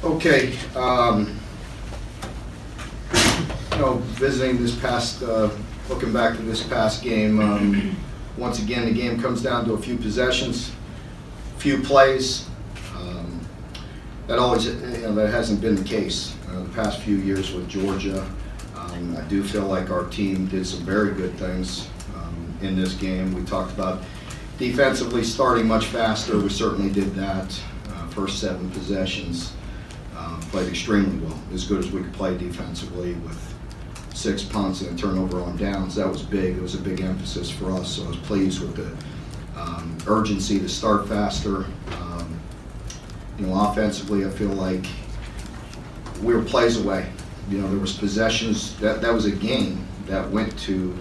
Okay, visiting this past, looking back to this past game, once again, the game comes down to a few possessions, few plays. That always, that hasn't been the case the past few years with Georgia. I do feel like our team did some very good things in this game. We talked about defensively starting much faster. We certainly did that. First 7 possessions, played extremely well, as good as we could play defensively with 6 punts and a turnover on downs. That was big. It was a big emphasis for us, so I was pleased with the urgency to start faster. Offensively, I feel like we were plays away. There was possessions. That was a game that went to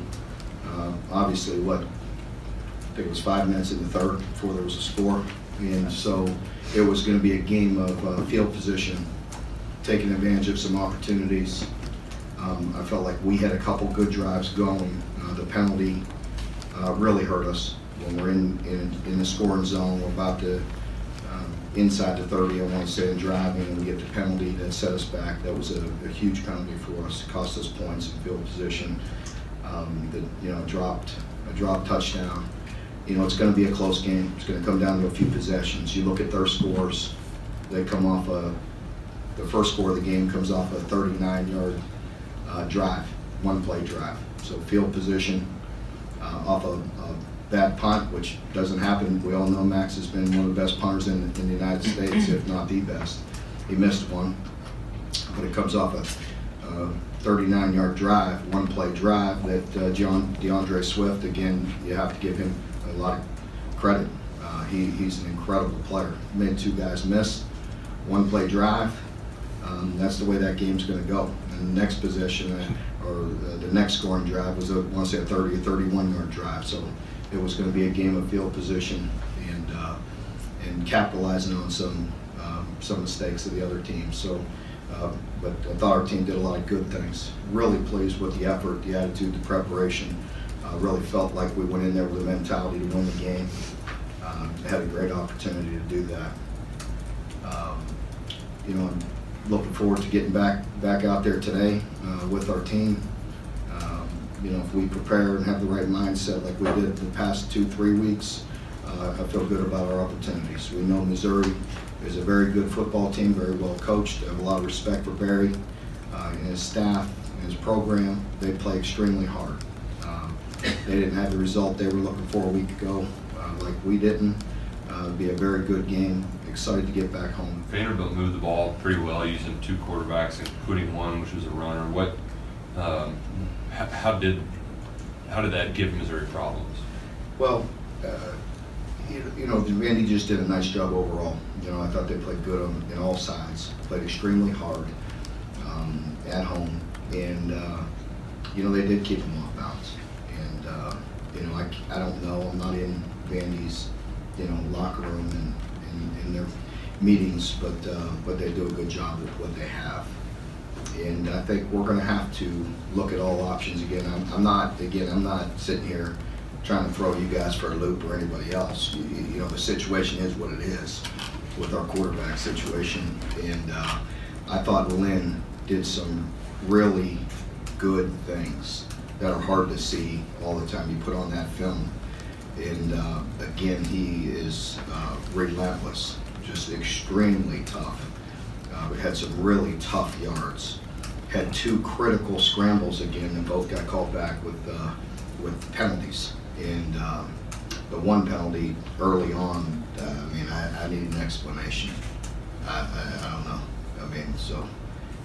obviously what, I think it was 5 minutes in the third before there was a score, and so it was going to be a game of field position, taking advantage of some opportunities. I felt like we had a couple good drives going. The penalty really hurt us when we're in the scoring zone. We're about to inside the 30, I want to say, and driving, and we get the penalty that set us back. That was a huge penalty for us. It cost us points in field position. A drop touchdown. It's going to be a close game. It's going to come down to a few possessions. You look at their scores. They come off the first score of the game comes off a 39-yard drive, one-play drive. So field position off a bad punt, which doesn't happen. We all know Max has been one of the best punters in the United States, if not the best. He missed one, but it comes off a 39-yard drive, one-play drive that DeAndre Swift, again, you have to give him a lot of credit. He's an incredible player. Made 2 guys miss, one-play drive. That's the way that game's going to go. And the next possession, or the next scoring drive, was I want to say a 30 or 31-yard drive. So it was going to be a game of field position and capitalizing on some mistakes of the other team. So, but I thought our team did a lot of good things. Really pleased with the effort, the attitude, the preparation. Really felt like we went in there with a mentality to win the game. Had a great opportunity to do that. I'm looking forward to getting back out there today with our team. If we prepare and have the right mindset like we did the past 2-3 weeks, I feel good about our opportunities. We know Missouri is a very good football team, very well coached. I have a lot of respect for Barry and his staff and his program. They play extremely hard. They didn't have the result they were looking for a week ago, like we didn't. It'd be a very good game. Excited to get back home. Vanderbilt moved the ball pretty well, using 2 quarterbacks, including one which was a runner. What? How did that give Missouri problems? Well, Vandy just did a nice job overall. I thought they played good on all sides. Played extremely hard at home, and they did keep them off balance. And I don't know. I'm not in Vandy's locker room and their meetings, but they do a good job with what they have. And I think we're going to have to look at all options again. I'm not sitting here trying to throw you guys for a loop or anybody else. The situation is what it is with our quarterback situation. And I thought Lynn did some really good things that are hard to see all the time. You put on that film. And again, he is relentless, just extremely tough. We had some really tough yards. Had 2 critical scrambles again, and both got called back with penalties. And the one penalty early on, I need an explanation. I don't know. So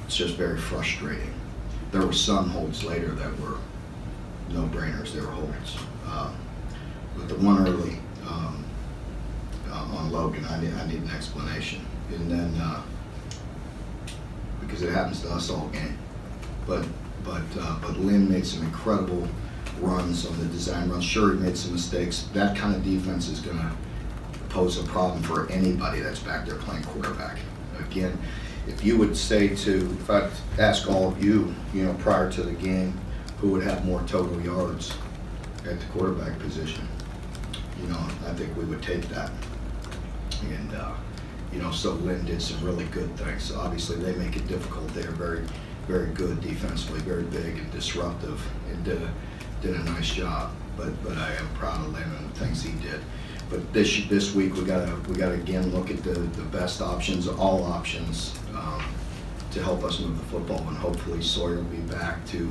it's just very frustrating. There were some holds later that were no-brainers. They were holds. But the one early on Logan, I need an explanation. And then because it happens to us all game. But Lynn made some incredible runs on the design runs. Sure, he made some mistakes. That kind of defense is going to pose a problem for anybody that's back there playing quarterback. Again, if you would say if I'd ask all of you, prior to the game, who would have more total yards at the quarterback position, I think we would take that. And you know, so Lynn did some really good things. So obviously, they make it difficult. They are very, very good defensively, very big and disruptive, and did a nice job. But I am proud of Lynn and the things he did. But this week we gotta again look at the best options, all options, to help us move the football, and hopefully Sawyer will be back to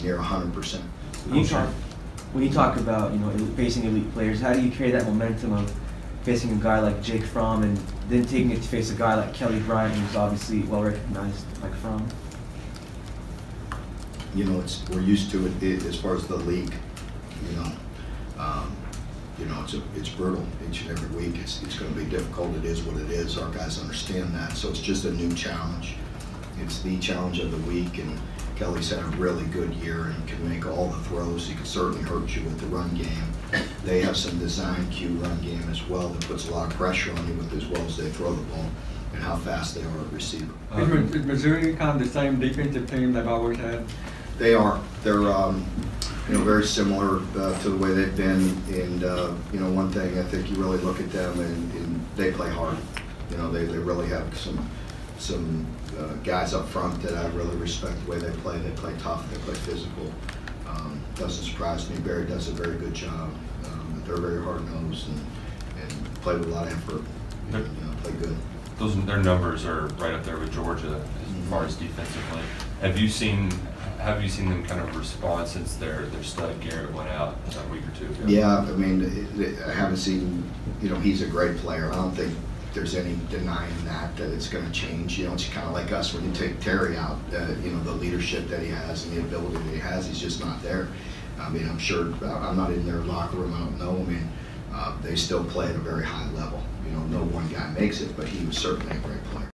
near 100%. When you talk about, you know, facing elite players, how do you carry that momentum of facing a guy like Jake Fromm and then taking it to face a guy like Kelly Bryant, who's obviously well recognized like Fromm? You know, we're used to it as far as the league. You know, it's brutal each and every week. It's going to be difficult. It is what it is. Our guys understand that. So it's just a new challenge. It's the challenge of the week, and Kelly's had a really good year and can make all the throws. He can certainly hurt you with the run game. They have some design Q run game as well that puts a lot of pressure on you with as well as they throw the ball and how fast they are at receiver. Is Missouri kind of the same defensive team they've always had? They are. They're you know, very similar to the way they've been. And you know, one thing I think you really look at them and they play hard. You know, they really have some guys up front that I really respect the way they play. They play tough. They play physical. Doesn't surprise me. Barry does a very good job. They're very hard nosed and play with a lot of effort. And, you know, play good. Their numbers are right up there with Georgia as far as defensively. Have you seen them kind of respond since their stud Garrett went out a week or two ago? Yeah, I mean, I haven't seen. You know, he's a great player. I don't think there's any denying that it's going to change. You know, it's kind of like us when you take Terry out. You know, the leadership that he has and the ability that he has, he's just not there. I mean, I'm sure I'm not in their locker room. I don't know. I mean, they still play at a very high level. You know, no one guy makes it, but he was certainly a great player.